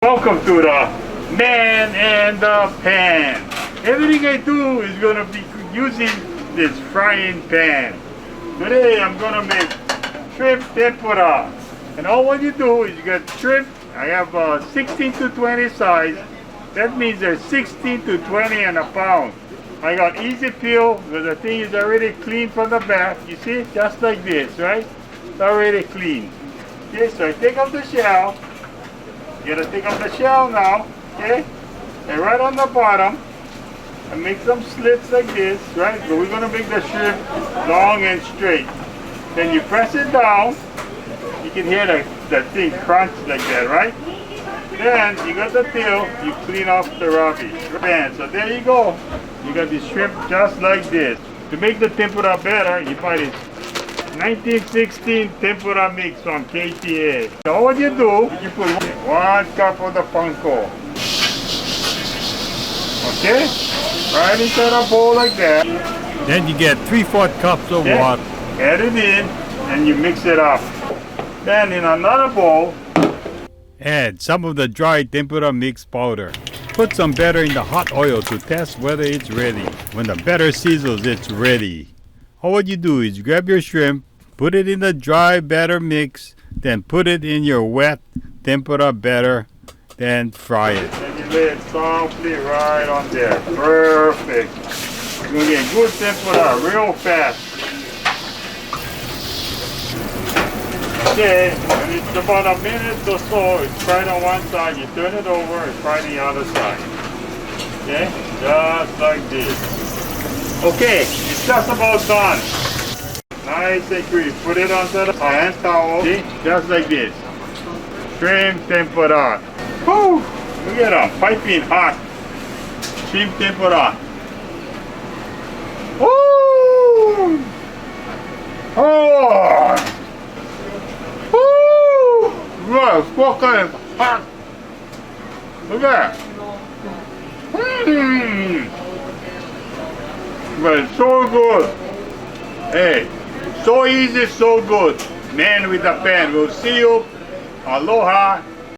Welcome to the Man and the Pan. Everything I do is going to be using this frying pan. Today I'm going to make shrimp tempura. And all what you do is you get shrimp. I have 16 to 20 size. That means there's 16 to 20 and a pound. I got easy peel because the thing is already clean from the back. You see, just like this, right? It's already clean. Okay, so I take off the shell. You gotta take off the shell now, okay? And right on the bottom, and make some slits like this, right? But we're gonna make the shrimp long and straight. Then you press it down. You can hear the thing crunch like that, right? Then you got the tail, you clean off the rubbish. And so there you go. You got the shrimp just like this. To make the tempura better, you buy this 1916 tempura mix from KTA. So what you do, you put 1 cup of the panko. Okay? Right inside a bowl like that. Then you get 3/4 cups of water. Add it in and you mix it up. Then in another bowl, add some of the dry tempura mix powder. Put some batter in the hot oil to test whether it's ready. When the batter sizzles, it's ready. All what you do is grab your shrimp, put it in the dry batter mix, then put it in your wet tempura batter, then fry it. and you lay it softly right on there. Perfect. You're going to get good tempura real fast. Okay, when it's about a minute or so, it's fried on one side, you turn it over, it's fried on the other side. Okay, just like this. Okay, it's just about done. Nice and crisp. Put it onto the hand towel. See? Just like this. Shrimp tempura. Whew! Look at them, piping hot. Shrimp tempura. Woo! Oh! Woo! Wow, fucking hot. Look at that. But it's so good. Hey, so easy, so good. Man with the pan. We'll see you. Aloha